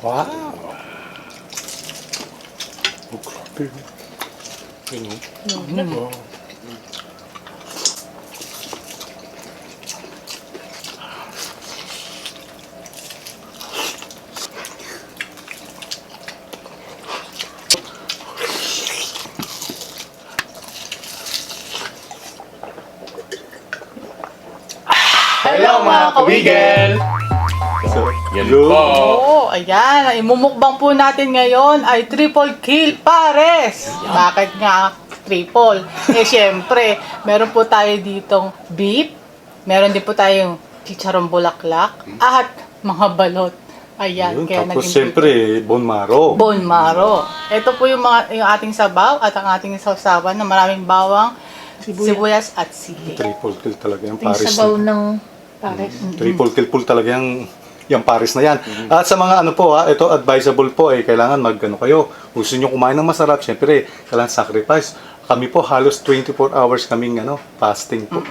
Wow! Oh, grabe. Yun, oh. Wow. Hello mga kawigel! So, Yan Hello. po. Oh, ayan. Ang imumukbang po natin ngayon ay triple kill pares. Bakit nga triple? Eh, syempre, meron po tayo ditong beef. Meron din po tayong chicharong bulaklak at mga balot. Ayan, Yun, kaya tapos naging siyempre, bone marrow. bone marrow. Ito po yung ating sabaw at ang ating sausawan na maraming bawang, sibuyas at sili. Triple kill talaga yung Yung Paris. sabaw ng pares. Triple kill po talaga yung Paris na yan. At sa mga ano po ito advisable po kailangan mag-ano kayo. Gusto niyo kumain ng masarap, syempre, kailangan sacrifice. Kami po halos 24 hours kaming fasting po.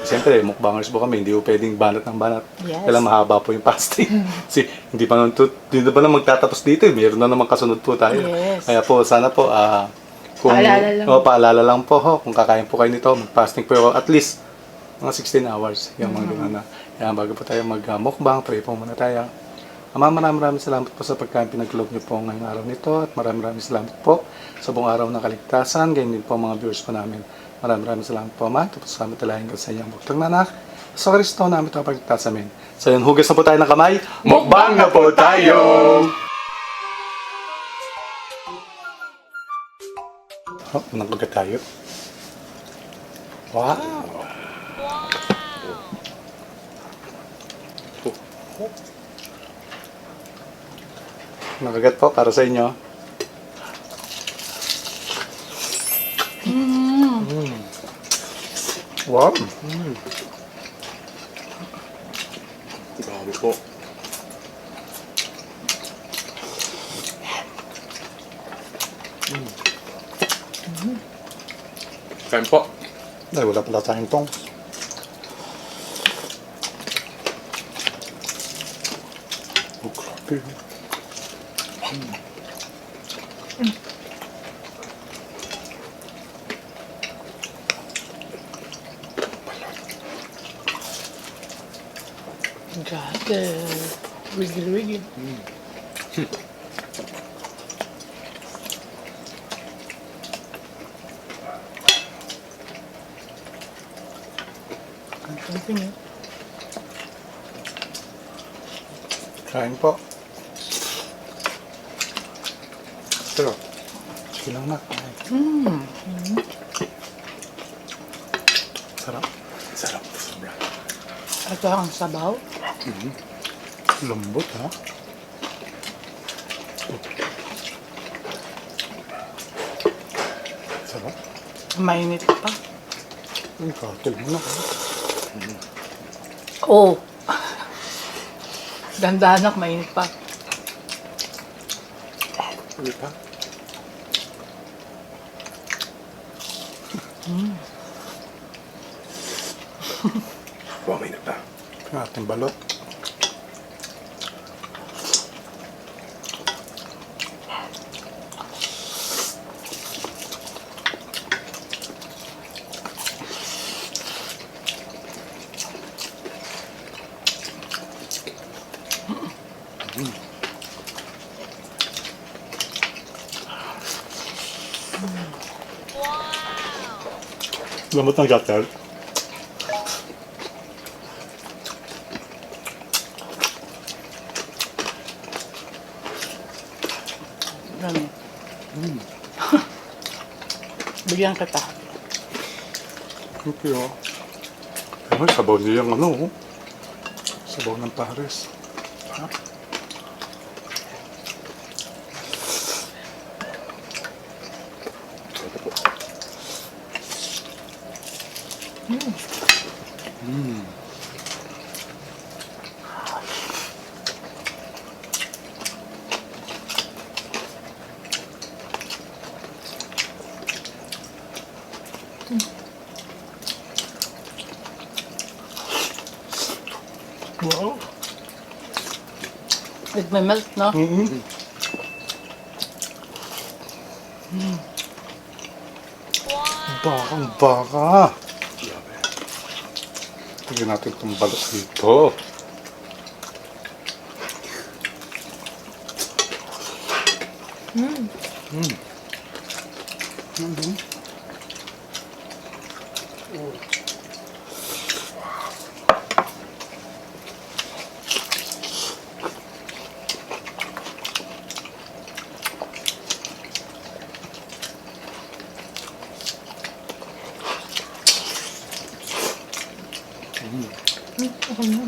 Siyempre, mukbangers po kami, hindi po pwedeng banat ng banat. Yes. Kailangan mahaba po yung fasting. Kasi hindi pa na magtatapos dito. Meron na naman kasunod po tayo. Yes. Kaya po, sana po, kung, Paalala lang. paalala lang po kung kakain po kayo nito, mag-fasting po at least mga 16 hours. Yung mga ganun na. Kaya bago po tayo mag-mukbang, pray po muna tayo. Ama, maraming salamat po sa pagkain pinaglob niyo po ngayong araw nito at maraming salamat po sa buong araw ng kaligtasan. Ganyan din po mga viewers po namin. Maraming salamat po, Ama. Tapos salamat talahin ka sa iyong buktang nanak. Sa Kristo namin ito ang pagligtas amin. So yun, hugas na po tayo ng kamay. Mukbang na po tayo! Oh, unang baga tayo. Wow! Nakagat po para sa inyo. Wow! Grabe po. Kain po. Ay, wala pala tayong tong. Oh, grabe. Grabe. Wigil-wigil. Ang camping eh. Kain po. Pero, sige lang na. Sarap. Sarap. Sobra. Ito ang sabaw. Lambot, ha? Sarap. Mainit pa. Ang katil mo na. Oh. Dandanak, mainit pa. Hindi pa. Wow, may nagta. Ang ating balot. Lambot ng gatel. Ano? Bigyan kita. Okay, oh. Ay, sabaw niya yung oh. Sabaw ng Paris. Ha? Wow. Nagme-melt, no? Mm-hmm. Bakang baka. Grabe. Tignan natin itong balot dito.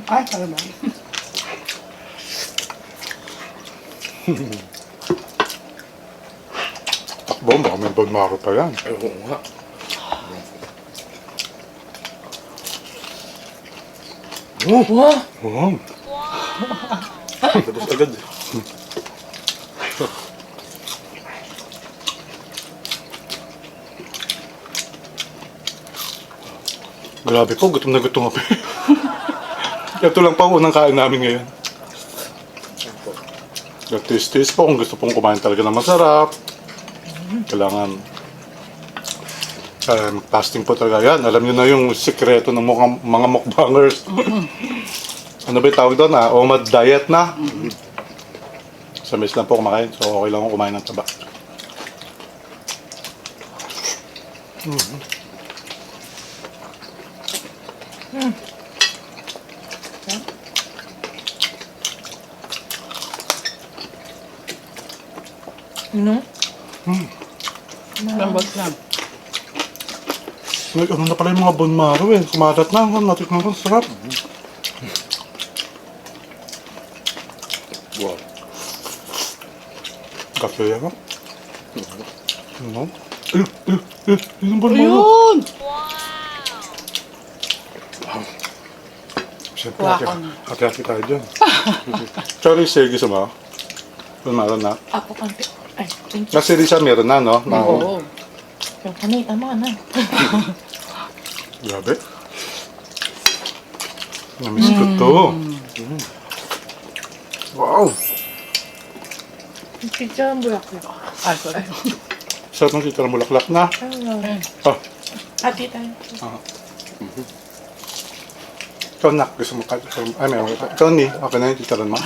Ay, talaga. Takbo, baka may bagmaro pa yan. Ay, oo nga. Wow! Wow. Tapos agad. Grabe po, gutom na gutom ako. Ito lang pa ang unang kain namin ngayon. Nag-taste po kung gusto pong kumain talaga ng masarap. Kailangan fasting po talaga yan. Alam niyo na yung sikreto ng mga mukbangers. Ano ba yung tawag doon? OMAD diet na. Sa mes lang po kumakain. So okay lang kung kumain ng taba. No? Lambot lang. Like, ano na pala yung mga bone marrow eh. Kumalat na. Natikman ko. Sarap. Wow. Kape yan. Ano? Yung bone marrow. Ayun! Siyempre, Wakon. hati-hati tayo dyan. Sorry, sige sa mga. Bone marrow na. Ako konti. Ay, thank you. Kasi Risa meron na, no? Oo. Yung kanay, tama na. Grabe. Namiss ko to. Wow! Yung pizza ang bulaklak. Ay, sorry. Sarap ng titira bulaklak na. Ayun. Ah, Hati tayo. ikaw nak, gusto mo kahit ay meron ka. Ikaw ni, okay na yung titira mo.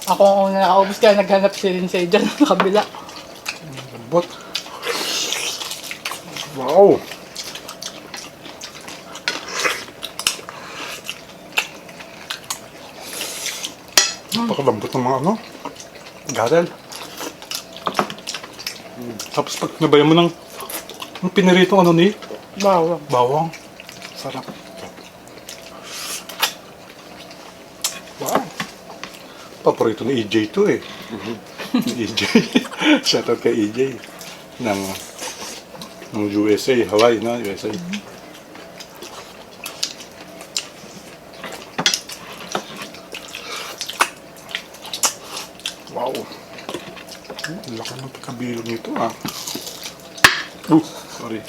Ako ang una nakaubos kaya naghanap si Lindsay dyan sa kabila. Lambot. Wow! Napakalambot ng mga ano. Garel. Tapos pag nabayan mo ng piniritong ano ni Wow. bawang. Sarap. Wow. Paborito ni EJ to eh. Ni EJ. Shoutout kay EJ. Ng USA, Hawaii na, USA. Wow. Ang laki ng pagkabilog nito ah. Sorry.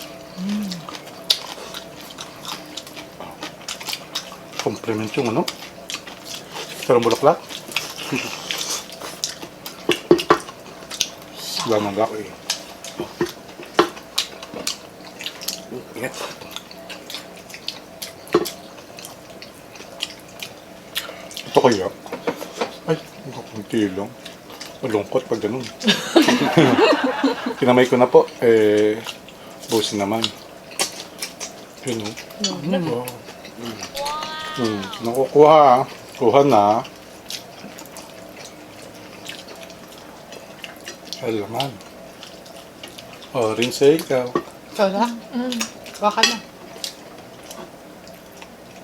Compliment yung ano. Sarang bulaklak. Wala nang laki. Ingat. Ito kaya. Ay, kunti lang. Malungkot pag ganun. Kinamay ko na po. Busin naman. Yun o. Wow. Nakukuha. Kuha na. Ay, laman. Rin sa ikaw. Ikaw na? Baka na.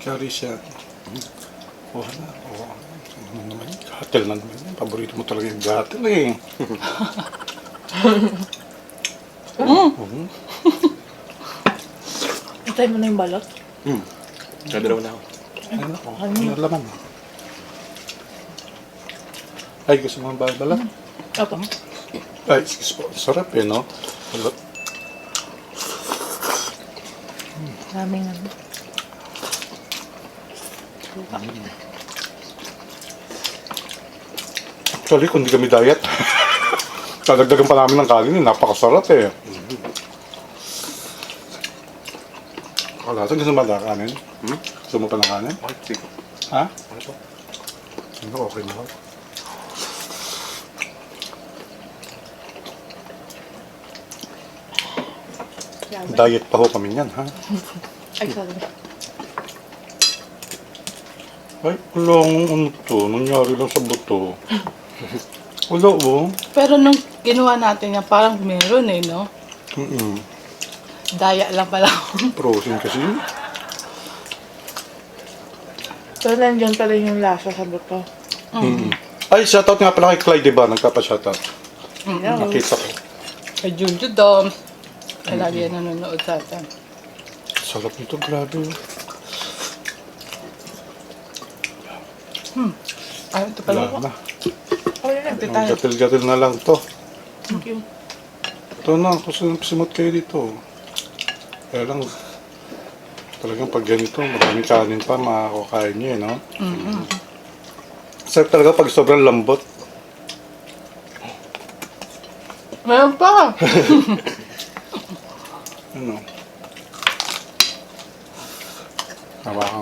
Carry siya. Kuha na. Ano naman yun? Gatel na naman yun. Paborito mo talaga yung gatel eh. Itay mo na yung balot. Kadalaw na ako. Ano ako? Ano laman? Ay, gusto mo ang bala? Opo. Ay, excuse po. Sarap eh, no? Balot. Maraming ano. Actually, kung hindi kami diet, kadagdagan pa namin ng kanin, napakasarap eh. Kalasa, gusto mo ba ng kanin? Gusto mo pa ng kanin? Okay, sige. Ha? Ano po? Ano, okay na. Grabe. Diet pa ho kami niyan, ha? Ay, sorry. Ay, wala akong ano to. Nangyari lang sa buto. Wala oh. Pero nung ginawa natin yan, parang meron eh, no? Daya lang pala. Frozen kasi. So, nandiyan pa rin yung lasa sa buto. Ay, shoutout nga pala kay Clyde, diba? Nagpapa-shoutout. Hello. Nakita ko. Kay Junju Doms. Ay, lagi yan nanonood sa atin. Sarap nito, grabe. Ay, ito pala. Wala na. Okay na. Ito tayo. Gatil-gatil na lang to. Thank you. Ito na, kasi simot kayo dito. Kaya lang, talagang pag ganito, maraming kanin pa, makakakain nyo eh, no? Sarap talaga pag sobrang lambot. Meron pa. Ano?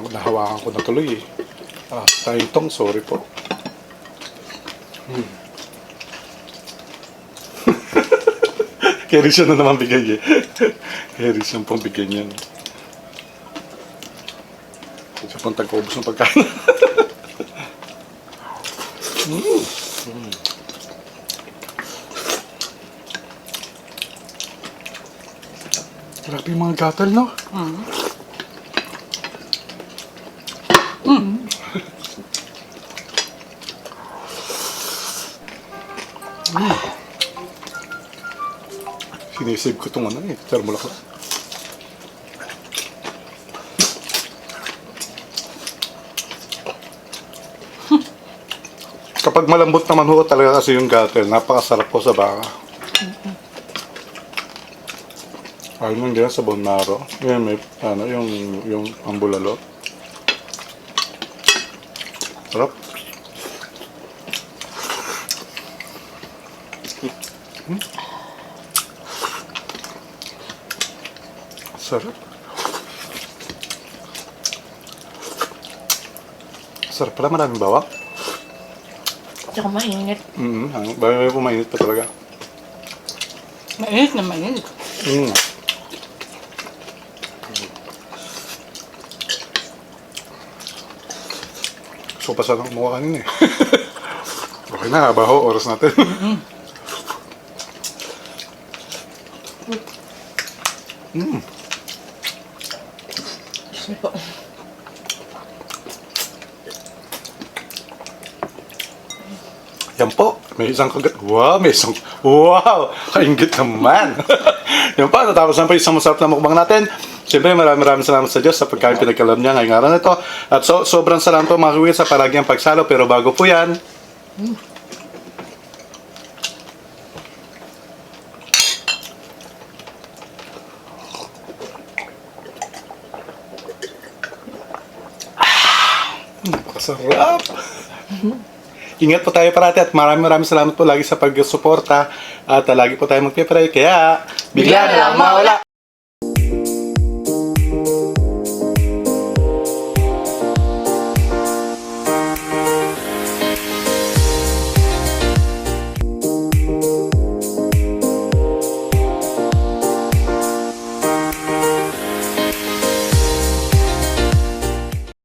Nahawakan ko na tuloy eh. Ah, tayong sorry po. Kaya rin siya na naman bigay eh. Kaya rin siya pong bigay niyan. Siya pong tagkaubos ng pagkain. Grabe yung mga gatal, no? Sinisave ko itong ano eh, thermolak. Kapag malambot naman ho talaga kasi yung gatel, napakasarap po sa baka. Ayun lang sa bone marrow. Yan may ano yung pambulalo. Sarap. Sarap. Sarap pala, maraming bawang. Tsaka mainit. May pumainit pa talaga. Mainit na mainit. So, pa sana kumuha kanina eh. Okay na, baho, oras natin. Sige po. Yan po, may isang kagat. Wow, may isang... Wow! Kaingit naman! Yan po, natapos na po yung isang masarap na mukbang natin. Siyempre, maraming salamat sa Diyos sa pagkain pinagkalam niya ngayong araw na ito. At sobrang salamat po mga kuya sa palagi ang pagsalo. Pero bago po yan, napakasarap! Ingat po tayo parati at maraming salamat po lagi sa pag-suporta at lagi po tayo magpipray. Kaya, bigla na lang mawala!